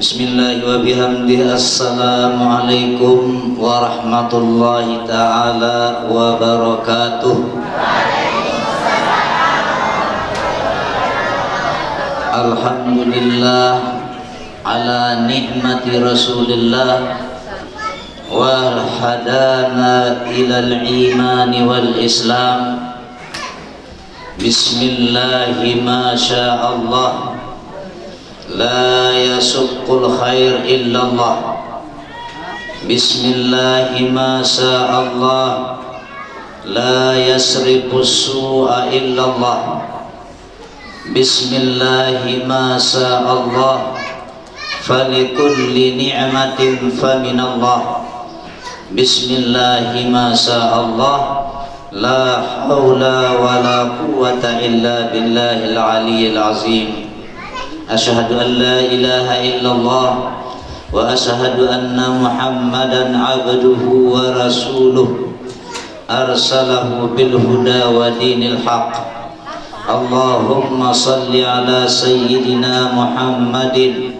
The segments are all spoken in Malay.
Bismillahi wa bihamdihi. Assalamualaikum warahmatullahi ta'ala wabarakatuh. Alhamdulillah ala ni'mati Rasulillah wa hadana ilal imani wal islam. Bismillahi ma sya'allah, la yasuqqul khair illallah. Bismillahi ma sa'allah, la yasrifus su'a illallah. Bismillahi ma sa'allah, falikulli ni'matin faminallah. Bismillahi ma sa'allah, la hawla wa la quwwata illa billahil aliyyil azim. Asyhadu an la ilaha illallah wa asyhadu anna Muhammadan abduhu wa rasuluh arsalahu bil huda wa dinil haq. Allahumma salli ala sayyidina Muhammadin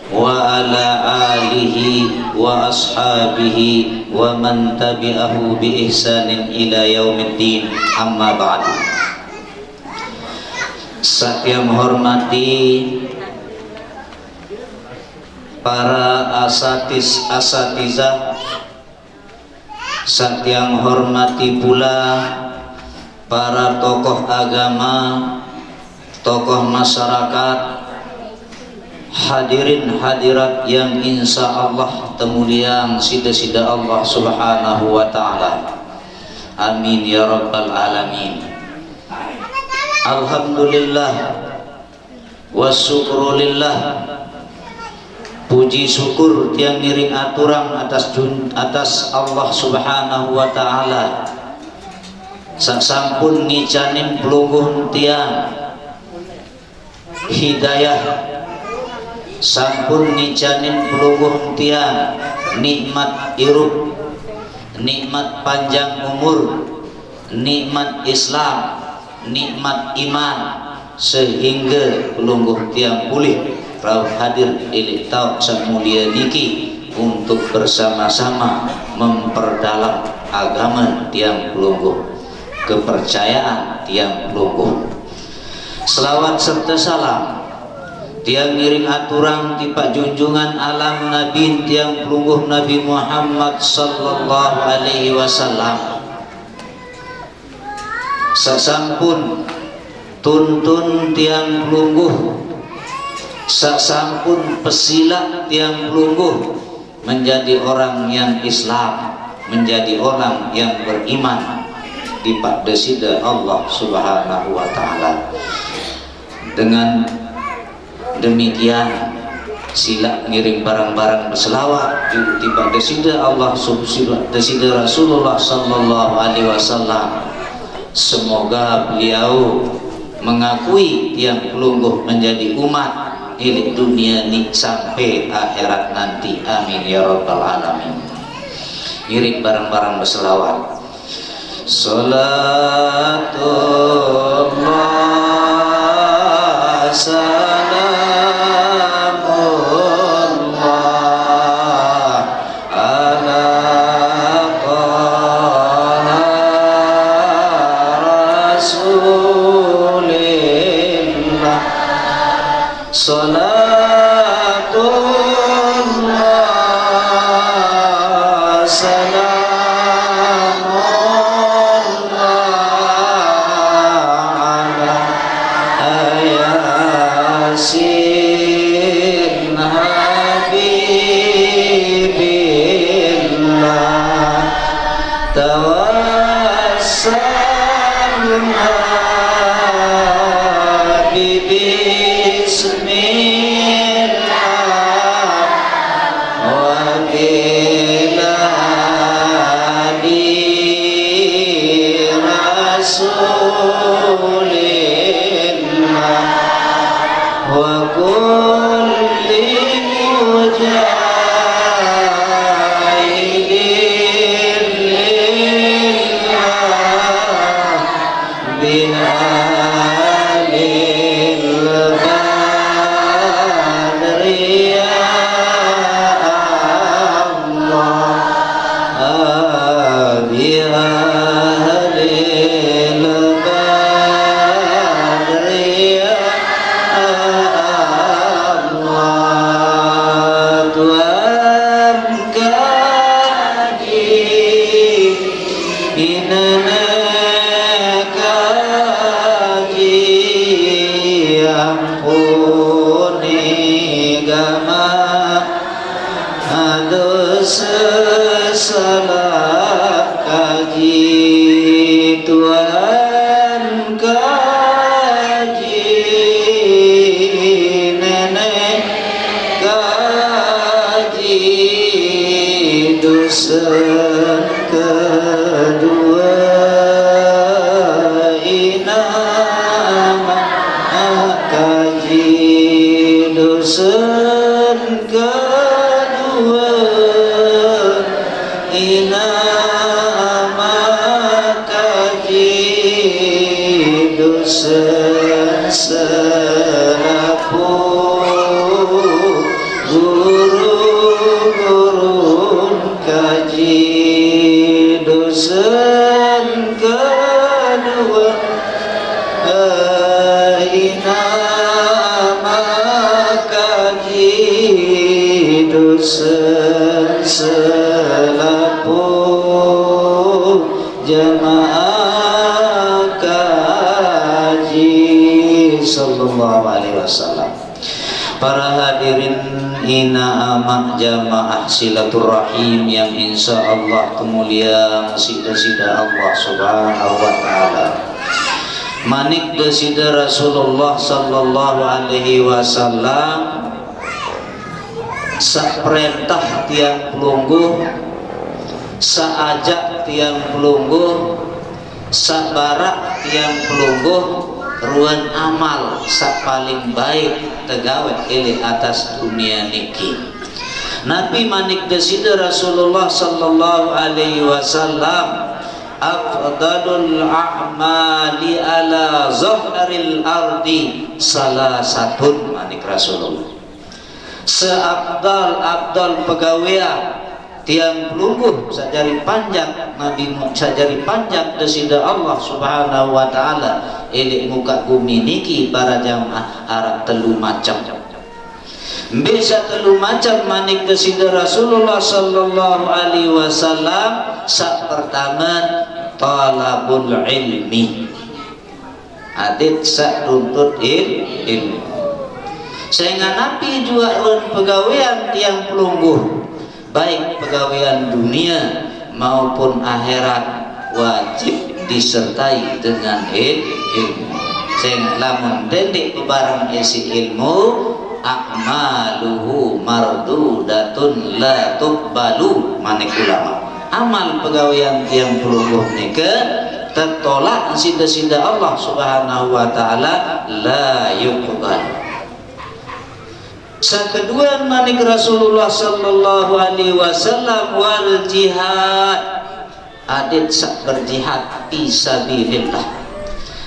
wa ala alihi wa ashabihi wa man tabi'ahu bi ihsanin ila yaumiddin. Amma ba'du. Saya menghormati para asatizah, saya menghormati pula para tokoh agama, tokoh masyarakat, hadirin hadirat yang insya Allah temuliang sida-sida Allah subhanahu wa ta'ala. Amin ya rabbal alamin. Alhamdulillah wa syukrulillah. Puji syukur tiang ngiring aturan atas Allah subhanahu wa ta'ala. Sampun ngicanin pelungguh tiang hidayah, sampun ngicanin pelungguh tiang nikmat irup, nikmat panjang umur, nikmat Islam, nikmat iman, sehingga pelungguh tiang pulih rauh hadir ilih tau sang mulia niki untuk bersama-sama memperdalam agama tiang pelungguh, kepercayaan tiang pelungguh. Selawat serta salam tiang ngiring aturan tipak junjungan alam nabi tiang pelungguh Nabi Muhammad sallallahu alaihi wasallam. Sasampun tuntun tiang pelungguh, sasampun pesila tiang pelungguh menjadi orang yang Islam, menjadi orang yang beriman di padesida Allah subhanahu wa ta'ala. Dengan demikian sila ngiring barang-barang berselawat di padesida Allah subhanahu Rasulullah sallallahu alaihi wasallam. Semoga beliau mengakui tiang pelungguh menjadi umat ini dunia ini sampai akhirat nanti. Amin ya rabbal alamin. Ngiring barang-barang berselawat. Salatullah salamullah ala rasulillah. Salatullah salamullah ala yasin habibillah. Tawassalna bismillah wa biladi nenek kaji ampuni gama dosa salah kaji Tuhan kaji nenek kaji dosa kedua inama kaji dosa kedua inama kaji dosa selaku guru-guru kaji dosa kedua inama kaji dosa selaku jamaah kaji sallallahu alaihi wasallam. Para hadirin ina amak jamaah silaturahim yang insya Allah kemuliaan sida-sida Allah subhanahu wa ta'ala. Manik desida Rasulullah sallallahu alaihi wasallam sak perintah tiang pelungguh, saajak tiang pelungguh, sabarak tiang pelungguh, ruan amal sak paling baik tegawe ili atas dunia niki. Nabi manik desida Rasulullah sallallahu alaihi wasallam afdalul a'mali ala zahril ardi salasatun manik Rasulullah. Seabdal pegawaian tiang pelungguh sajari panjang Nabi sajari panjang desida Allah subhanahu wa ta'ala ilik muka bumi niki para jamaah arah telu macam bisa telu macam manik desida Rasulullah sallallahu alaihi wasallam. Sak pertama talabul ilmi adit sak tuntut ilmu sehingga Nabi juga pegawaian tiang pelungguh baik pegawaian dunia maupun akhirat wajib disertai dengan ilmu. Sehingga lamun dendik barang isi ilmu akmaluhu mardudatun la tuqbalu manik ulama. Amal pegawaian tiang pelungguh nika tertolak sida-sida Allah subhanahu wa ta'ala la yuqbal. Sang kedua manik Rasulullah sallallahu alaihi wasallam wal jihad adit sak berjihad fisabilillah.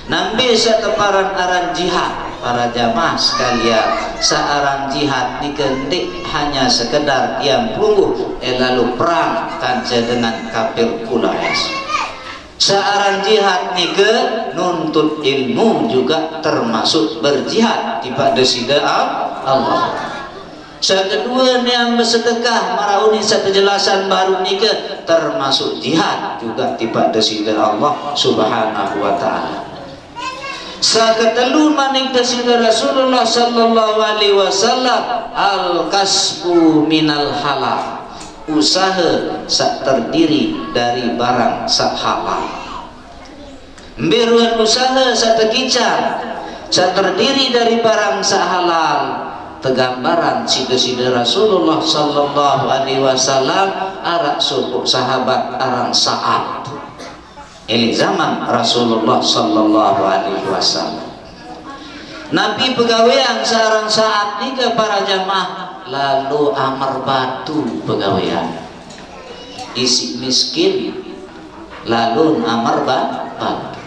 Nambe sateparan aran jihad para jamaah sekalian searan jihad dikendik hanya sekedar yang pelungguh lalu perang kanca dengan kafir pula. Searan jihad nike nuntut ilmu juga termasuk berjihad di pada sida Allah. Yang kedua yang bersedekah marauni satu jelasan baru nike termasuk jihad juga di pada sida Allah subhanahu wa ta'ala. Sakatelu maning sida Rasulullah sallallahu alaihi wasallam al kasbu minal halal usaha sak terdiri dari barang sak halal. Mbiruan usaha sak tegicar sak terdiri dari barang sak halal. Tegambaran sida-sida Rasulullah sallallahu alaihi wasallam arak suku sahabat arang Sa'ad ini zaman Rasulullah sallallahu alaihi wasallam. Nabi pegawaian seorang Sa'ad ni ke para jamaah lalu amar batu pegawaian isi miskin lalu amar batu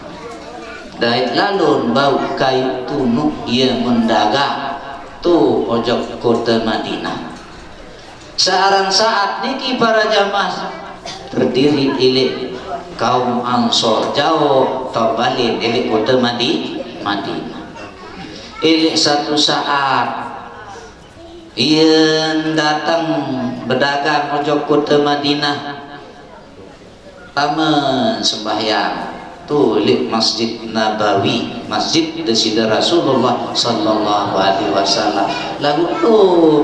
dait lalu bau kayu tunuk ia mendagang tu ojok kota Madinah. Seorang Saat niki para jamaah terdiri ilik kaum Ansor jauh tabalin ilik kota Madinah. Ilik satu saat ia datang berdagang ojok kota Madinah taman sembahyang tu lik Masjid Nabawi, masjid desida Rasulullah sallallahu alaihi wasallam. Lagu tu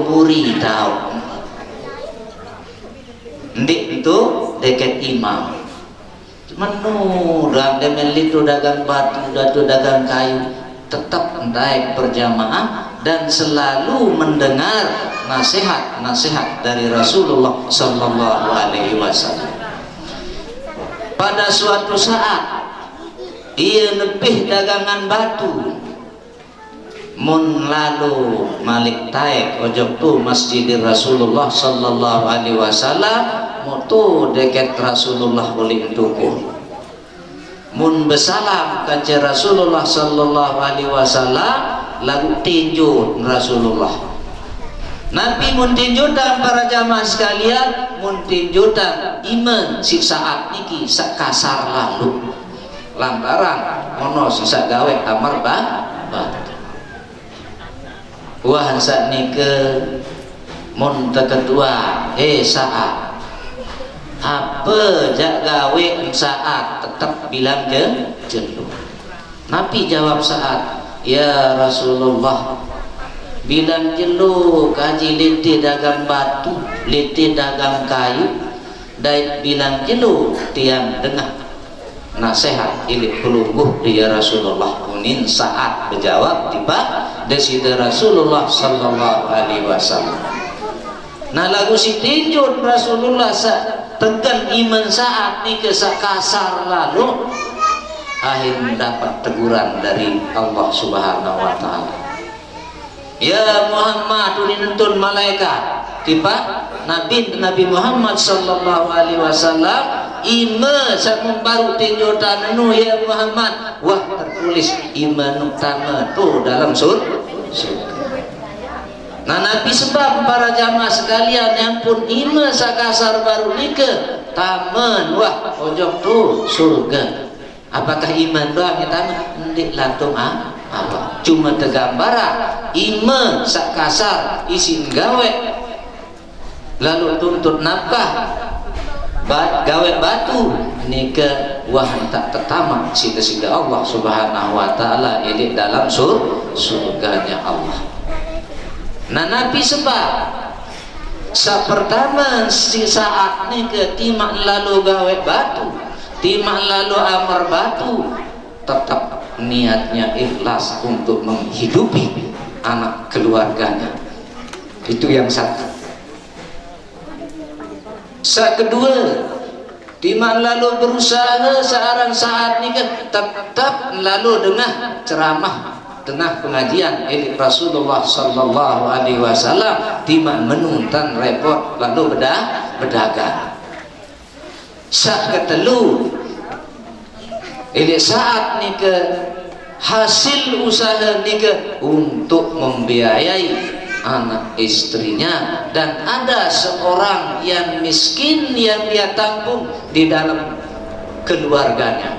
muri tahu ndik itu dekat imam menu dan demen itu dagang batu datu dagang kayu tetap naik berjamaah dan selalu mendengar nasihat dari Rasulullah sallallahu alaihi wasallam. Pada suatu saat ia lebih dagangan batu mun lalu malik taek ojok tu masjid Rasulullah sallallahu alaihi wasallam mutu dekat Rasulullah boleh tuku mun besalam kaca Rasulullah sallallahu alaihi wasallam lagu tinju Rasulullah Nabi mun tinjutan para jamaah sekalian mun tinjutan iman si saat niki sak kasar lalu lantaran mono sisa gawe kamar batu wah saat nike mun kedua saat apa jak gawe saat tetap bilang jenuh. Nabi jawab saat, ya Rasulullah bilang jenuh kaji liti dagang batu liti dagang kayu dan bilang jenuh tiang dengah nasihat ilik pelungguh dia Rasulullah kunin saat berjawab tiba desida Rasulullah sallallahu alaihi wasallam. Nah lagu si tinjun Rasulullah tegan iman saat ni ke kasar lalu akhir mendapat teguran dari Allah subhanahu wa ta'ala. Ya Muhammad uninentun malaikat tiba Nabi Muhammad sallallahu alaihi wasallam ima sak membaru tinjutan nu ya Muhammad wah tertulis iman utama tu dalam surga. Nah Nabi sebab para jamaah sekalian yang pun ima sak kasar baru nikah taman wah ojok tu surga. Apakah iman doang kita ndik lantung apa cuma tegambara iman sak kasar isin gawe lalu tuntut nafkah gawe batu nika wah tak tertamak sida-sida Allah subhanahu wa ta'ala ini dalam surganya Allah. Nah Nabi sebab pertama si saat nika timak lalu gawe batu timak lalu amar batu tetap niatnya ikhlas untuk menghidupi anak keluarganya itu yang satu. Kedua timak lalu berusaha searang saat ni tetap lalu dengar ceramah tengah pengajian elit Rasulullah sallallahu alaihi wasallam timak menuntan repot lalu berdagang. Ketelu elit saat ni hasil usaha ni untuk membiayai anak istrinya dan ada seorang yang miskin yang dia tanggung di dalam keluarganya.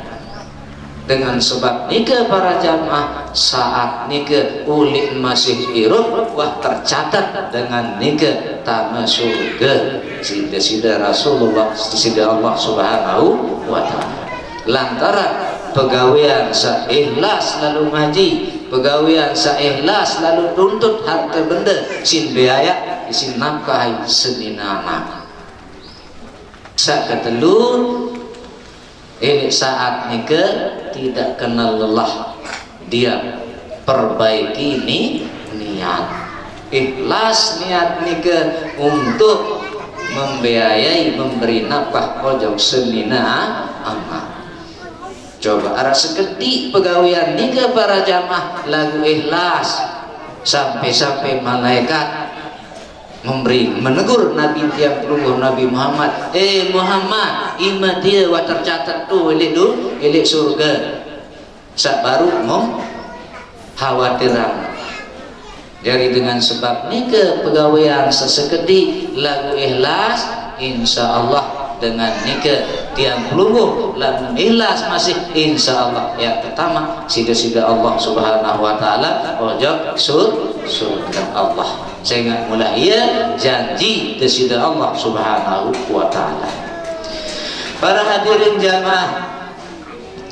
Dengan sebab nikah para jamaah saat nikah ulik masih hirup wah tercatat dengan nikah tanah surga sida Rasulullah sida Allah subhanahu wa ta'ala. Lantaran pegawaian seikhlas lalu ngaji pegawaian seikhlas lalu tuntut harta benda sin biaya sin nafkah seninana. Ketelu ini saat nikah tidak kenal lelah dia perbaiki niat ikhlas niat nikah untuk membiayai memberi nafkah pojok senina amat. Coba arah seketik pegawaian nikah para jamaah lagu ikhlas sampai malaikat menegur Nabi tiap pelungguh Nabi Muhammad Muhammad iman dia wah tercatat tu elik surga sak baru khawatiran. Jadi dengan sebab nikah pegawaian sesekedik lagu ikhlas insya Allah dengan nikah tiang pelungguh lagu ikhlas masih insya Allah yang pertama sida Allah subhanahu wa ta'ala ojok surga Allah sehingga mulai ia janji sida Allah subhanahu wa ta'ala. Para hadirin jamaah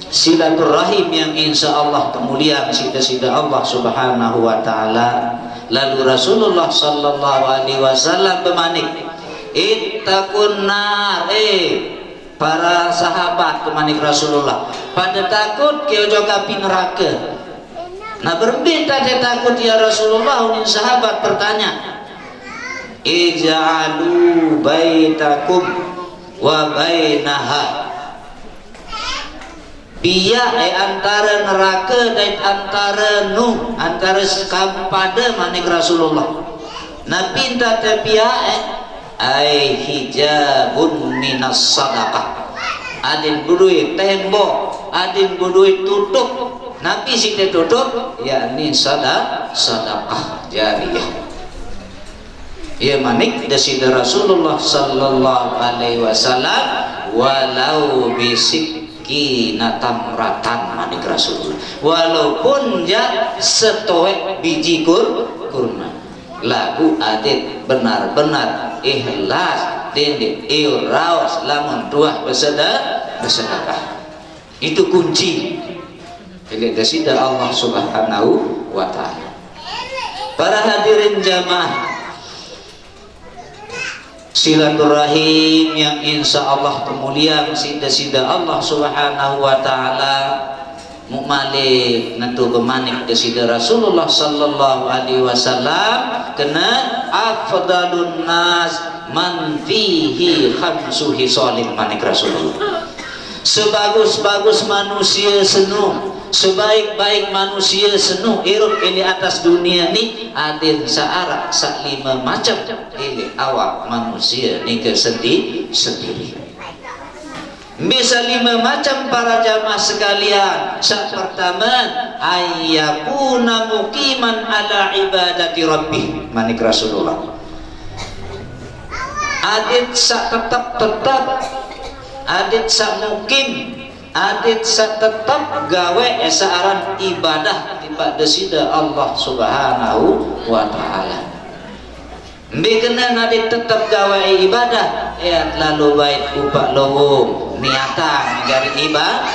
silaturahim yang insya Allah kemuliaan sida-sida Allah subhanahu wa ta'ala. Lalu Rasulullah sallallahu alaihi wasallam bermanik, ittaqun nar, para sahabat kemanik Rasulullah pada takut ke ojo kapi neraka. Nah berbeda dia takut ya Rasulullah. Ini sahabat bertanya, ij'alu baitakum wa bainaha, biya antara neraka dan antara antara pada manik Rasulullah. Nabi tak biya ai hijabun minas sadaqah, adin budui tembok, adin budui tutup. Nabi sih tutup yakni sadaqah jariyah. Ya manik dasida Rasulullah sallallahu alaihi wasallam walau bisik natamratan manik Rasulullah, walaupun ya setoek biji kurma. Lagu adit benar-benar ikhlas dinding raos lamun tuah bersedekah. Itu kunci dasida Allah subhanahu wa ta'ala. Para hadirin jamaah silaturahim yang insya Allah kemuliaan sida-sida Allah subhanahu wa ta'ala mukmalik nanti bemanik desida Rasulullah sallallahu alaihi wasallam kena afdalun nas man fihi khamsu hisalin manik Rasulullah. Sebagus-bagus manusia senu, sebaik-baik manusia senu irut ini atas dunia ni adin searah sak 5 macam ini awak manusia ni ke sendiri. Bisa 5 macam para jamaah sekalian. Sak pertama ayyakuna muqiman ala ibadati rabbih manik Rasulullah. Adit sak tetap adit sak mukim, adit sak tetap gawe esaaran ibadah pada sida Allah subhanahu wa ta'ala. Bikena adit tetap gawe ibadah lalu baik upak lowong niatan dari ibadah.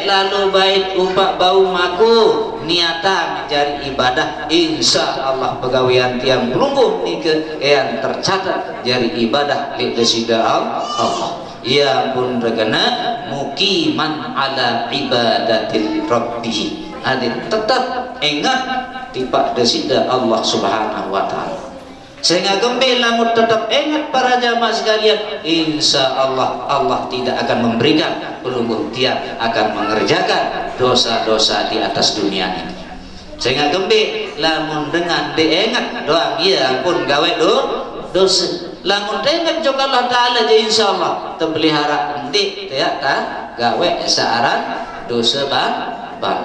Lalu baik upak bau maku niatan mencari ibadah, insya Allah pegawaian tiang pelungguh nike yang tercatat dari ibadah lidah Allah. Ya pun regana mukiman ala ibadatil rabbih, adit tetap ingat tipak desida Allah subhanahu wa ta'ala. Sehingga gembira tetap ingat para jamaah sekalian, insya Allah Allah tidak akan memberikan pelungguh, dia akan mengerjakan dosa-dosa di atas dunia ini. Sehingga gembira lamun dengan diingat doang ya pun gawe dosa. Lamun dengan juga Allah Ta'ala je insya Allah terpelihara nanti ya gawe searan dosa bang.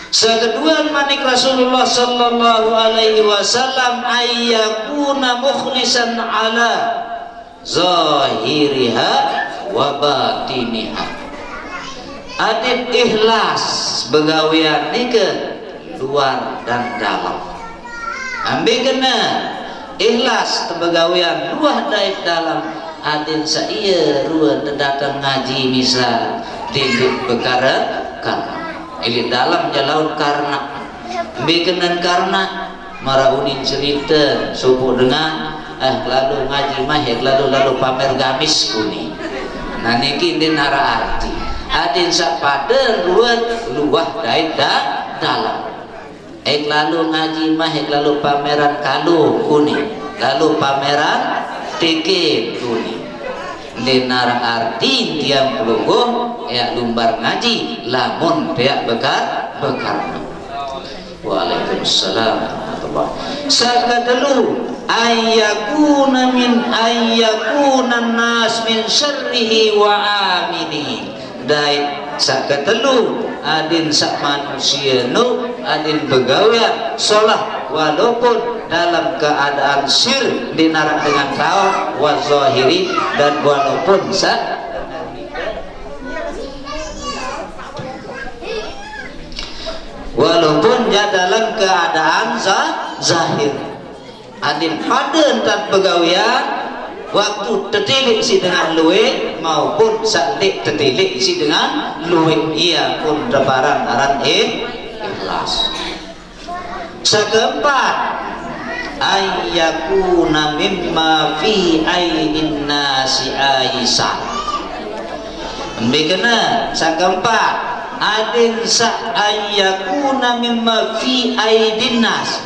Sekedua manik Rasulullah sallallahu alaihi wasallam ayyakuna mukhlisan ala zahiriha wa batiniha. Adit ikhlas begawian ni ke luar dan dalam. Ambil kena ikhlas tebegawian luar dan dalam. Adin saya ruan datang ngaji misal di perkara karena ini dalam jalan karena bikenan karena maraunin cerita subuh dengan lalu ngaji mahir lalu pamer gamis kuni. Nah niki din hara arti adin sak pada ruan luah dan dalam. Lalu ngaji mahir lalu pameran kalu kuni lalu pameran tiket kuni. Dinar arti tiang pelungguh ya lumbar ngaji lamun pihak bekar. Waalaikumsalam warahmatullahi. Sakadalu ayyakuna nas min syarrihi wa amini. Dai sakadalu adin sak manusia nu adin begawian salah walaupun dalam keadaan sir dinarak dengan kaum wa zahiri dan walaupun ya dalam keadaan zahir adin pada entat pegawian waktu tertilik isi dengan luwe maupun santik tertilik isi dengan luwe, ia pun lebaran aran ikhlas. Sekeempat, ayyakuna mimma fi aidin nasi aisyah. Mbekena sekeempat, adin sa ayyakuna mimma fi aidin nas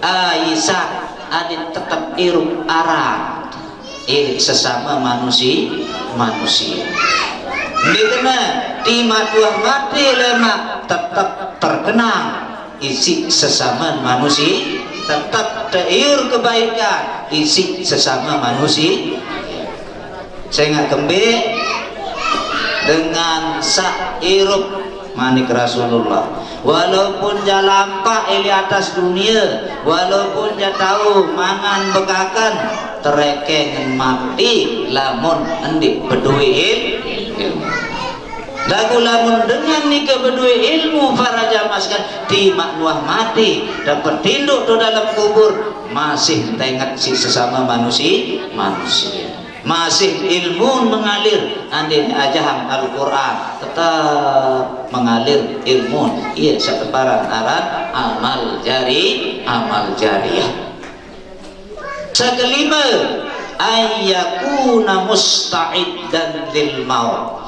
aisyah, adin tetap iruk arah sesama manusia. Mbekena timak dua mati lemak tetap terkenang isi sesama manusia, tetap teir kebaikan isi sesama manusia. Saya nggak kembe dengan sairup manik Rasulullah, walaupun dia lampak di atas dunia, walaupun dia tahu mangan bekakan terekeng mati lamun endik peduli ilmu. Dagu lamun dengan nikah berdua ilmu para jamaah sekalian timak nuah mati dapat tinduk tu dalam kubur masih tengok si sesama manusia, masih ilmu mengalir andin ajahan Al-Quran tetap mengalir ilmu ia sekeparan aran amal jariyah. Sekelima, ayyakuna musta'iddan lil maut.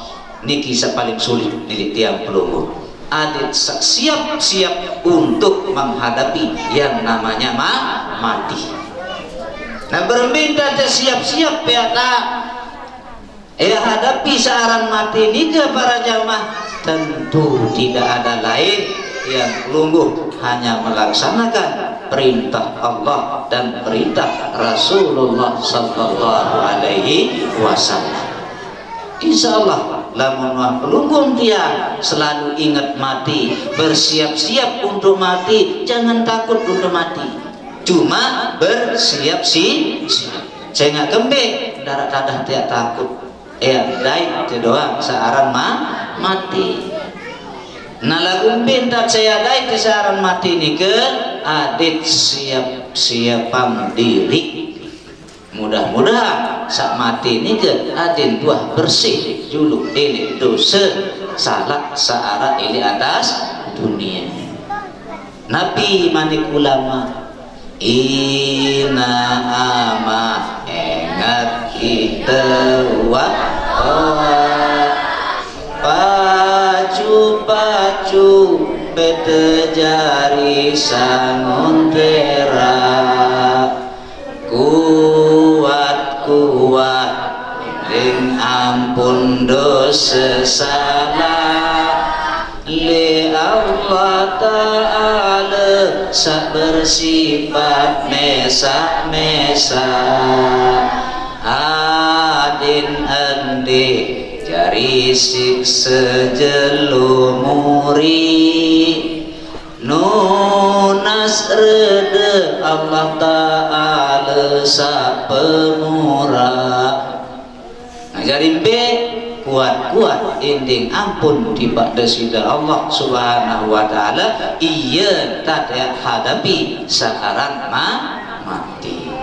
Ini kisah paling sulit di tiang pelunggu. Adit siap-siap untuk menghadapi yang namanya mati. Nah berbeda siap-siap ya hadapi searan mati ini ke para jamaah, tentu tidak ada lain yang pelunggu hanya melaksanakan perintah Allah dan perintah Rasulullah sallallahu alaihi wasallam. Insyaallah lamun wah pelunggung dia selalu ingat mati, bersiap-siap untuk mati, jangan takut untuk mati, cuma bersiap-siap. Saya nggak kembe darah tadah tidak takut dai itu doang searan mati. Nah lagu pintar saya dai kesaran mati ini ke adit siap-siapan diri. Mudah-mudahan saat mati ini ke adin buah bersih dulu ini dosa salah searah ini atas dunia. Nabi manik ulama ina ama ingat kita wa pacu bete jari sangun terak kuat ing ampun dosa salah li Allah Ta'ala sak bersifat mesa adin andi jari sejelumuri nunas rede Allah Ta'ala sa pemurah. Ngajarin B kuat inding ampun dibak desida Allah Subhanahu wa Ta'ala iya tak hadapi sekarang mati.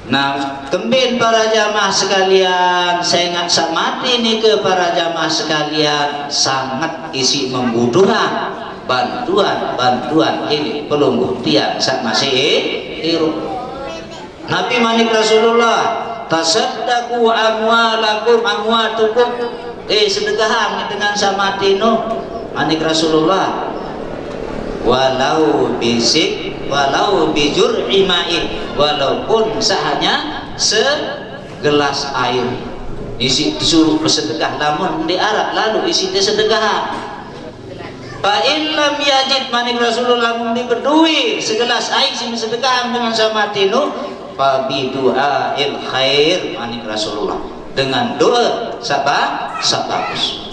Nah kembali para jamaah sekalian, saya ingat mati ini ke para jamaah sekalian sangat isi membutuhkan bantuan ini pelungguh tiang saat masih hidup. Nabi manik Rasulullah tasaddaqu amwatukum sedekahan dengan samatino manik Rasulullah walau bijur'i ma'in, walaupun sahanya segelas air isi disuruh bersedekah namun diarak lalu isi sedekah. Fa in lam yajid manik Rasulullah mun diberdui segelas air isi sedekah dengan samatino fa bi du'ail khair manik Rasulullah, dengan doa sabagus.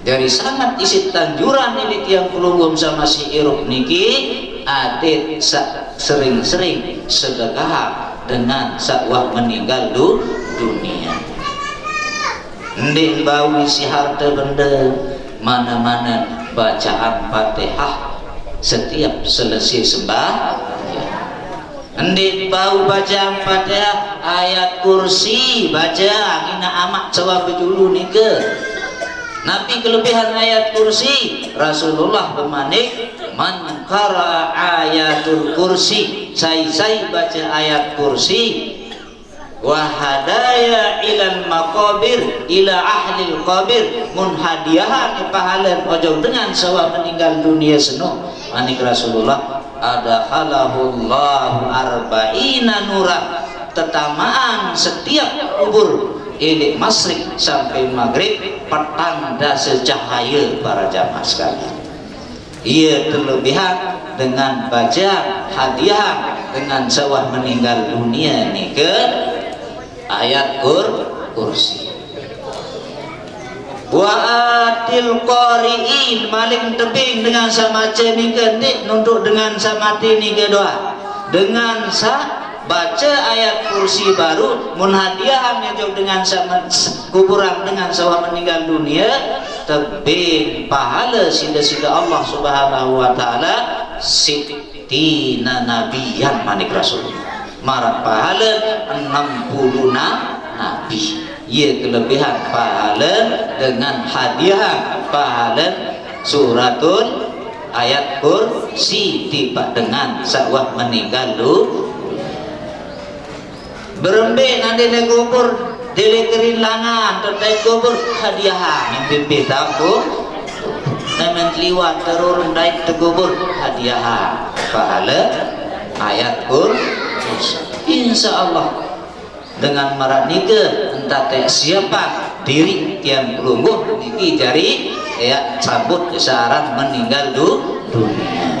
Dari sangat isi tanjuran ini tiang pelunggum sama si irup niki adit sering-sering sedekah dengan sakwah meninggal dunia. Ndek bau isi harta benda mana-mana bacaan Fatihah setiap selesai sembah. Endit bau baca Fatihah ayat kursi baca ina amak cawa bejulu ni ke Nabi kelebihan ayat kursi Rasulullah bermanik man qara ayatul kursi sai baca ayat kursi wa hadaya ilal maqabir ila ahlil qabir mun hadiahan pahala ojo dengan sawa meninggal dunia seno manik Rasulullah adakhalahullahu arba'ina nurah tetamaan setiap kubur ilik masrik sampai maghrib petanda secahaya para jamaah sekalian. Ia terlebihan dengan baca hadiah dengan sawah meninggal dunia ni ke ayat kursi. Wa atil qari'in maling tebing dengan sama ni ke nunduk dengan sama ni ke doa dengan baca ayat kursi baru mun hadiah ngejok dengan sama kuburan dengan sawah meninggal dunia tebing pahala sida-sida Allah Subhanahu wa taala sittina nabiyan manik Rasul marak pahala 60 nabi. Ia kelebihan pahala dengan hadiah pahala suratul ayat kursi tiba dengan sawah meninggal berembik nanti di kubur dili kerinlangan tertai kubur hadiah yang pimpin tapu namun liwat terurung naik ke kubur hadiah pahala ayat kursi insya Allah dengan marah nikah entah tak siapa diri tiang pelungguh niki jari ya sambut searang meninggal dunia.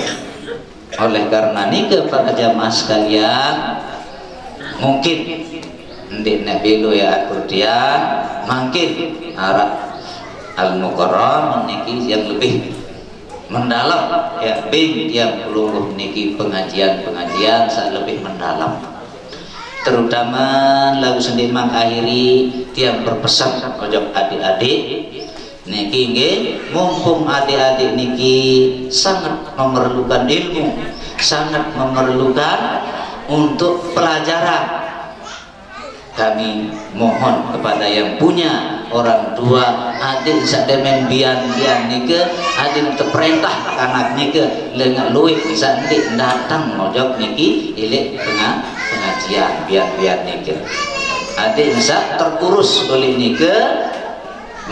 Oleh karena nikah para jamaah sekalian mungkin di Nabi lu ya akurdian mungkin arah al-mukarram niki yang lebih mendalam ya bing tiang pelungguh niki pengajian saat lebih mendalam terutama lagu sendiri mengakhiri tiang berpesan ojok adik-adik niki nggih mumpung adik-adik niki sangat memerlukan ilmu sangat memerlukan untuk pelajaran kami mohon kepada yang punya orang tua adik sademen bian nike adik terperintah anak nike lengak luik bisa nanti datang mojok niki ilik tengah pengajian biar nike adik bisa terurus oleh nike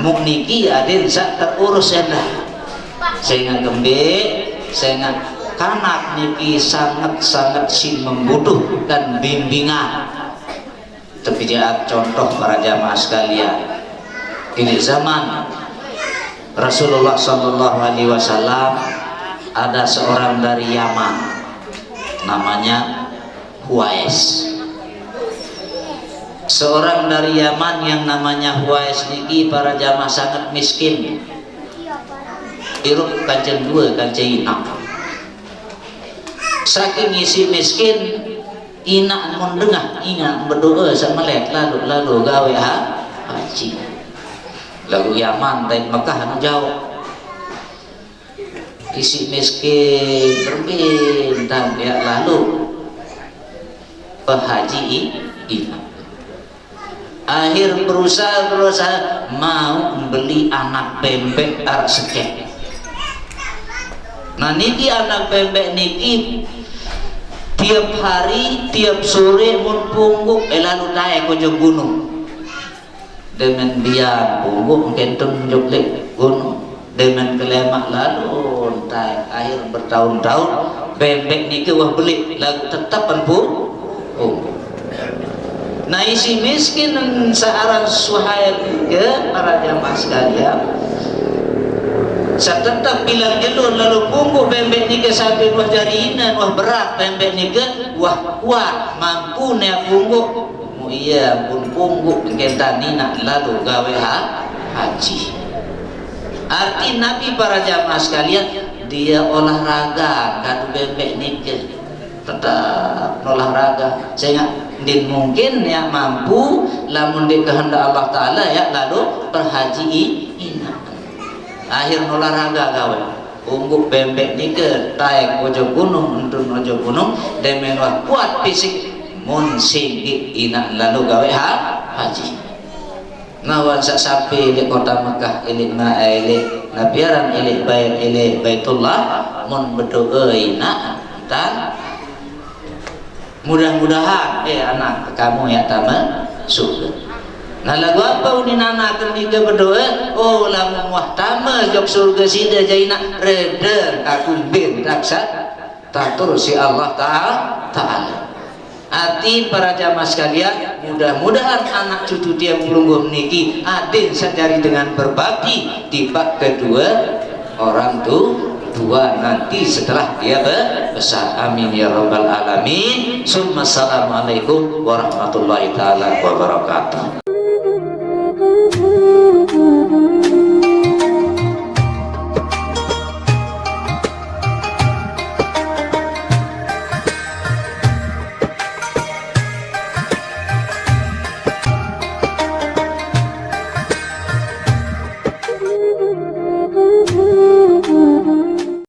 muk niki adik bisa terurus enak sehingga gembik sehingga kanak niki sangat sih membutuhkan bimbingan. Tapi dia contoh para jamaah sekalian ini zaman Rasulullah Shallallahu Alaihi Wasallam ada seorang dari Yaman namanya Huwais seorang dari Yaman yang namanya Huwais niki para jamaah sangat miskin iruk kancing dua kancing inak saking isi miskin inak mendengah ingat berdoa sama lek lalu gawe haji lalu Yaman dari Mekah jauh isi miskin berbintang ya lalu pehaji inak akhir berusaha mau beli anak pempek sekek nah niki anak pempek niki tiap hari, tiap sore mun pungguk lalu naik ke gunung dengan dia pungguk kentong joklik gunung dengan kelemak lalu naik akhir bertahun-tahun bebek ni ke wah beli lalu tetap pungguk nah isi miskin searang suhail ke para jamaah sekalian saya tetap bilang jelur lalu pungguk bembek ni ke sampai wah jarinan wah berat bembek ni ke wah kuat mampu nih pungguk iya pun pungguk kita nina lalu gawe haji arti Nabi para jamaah sekalian dia olahraga kan bembek ni ke tetap olahraga sehingga din mungkin ya mampu lamun di kehendak Allah Ta'ala ya lalu berhaji ina akhir olahraga gawe umbuk bembek ni ke taik ojo gunung entun ojo gunung demen wah kuat fisik mun singgi inak lalu gawe haji nawan sak sapi di kota Mekah ilik nabiaran ilik baitullah mun berdoa inak dan mudah-mudahan anak kamu ya taman surga. Nah lagu apa uni nana ketika berdoa oh lamun wah tama jok surga sida jaina reder aku bin raksa tatur si Allah Ta'ala. Hati para jamaah sekalian, mudah-mudahan anak cucu tiang pelungguh niki adil sajari dengan berbakti di bab kedua orang tua nanti setelah dia besar. Amin ya rabbal alamin. Summa assalamualaikum warahmatullahi taala wabarakatuh.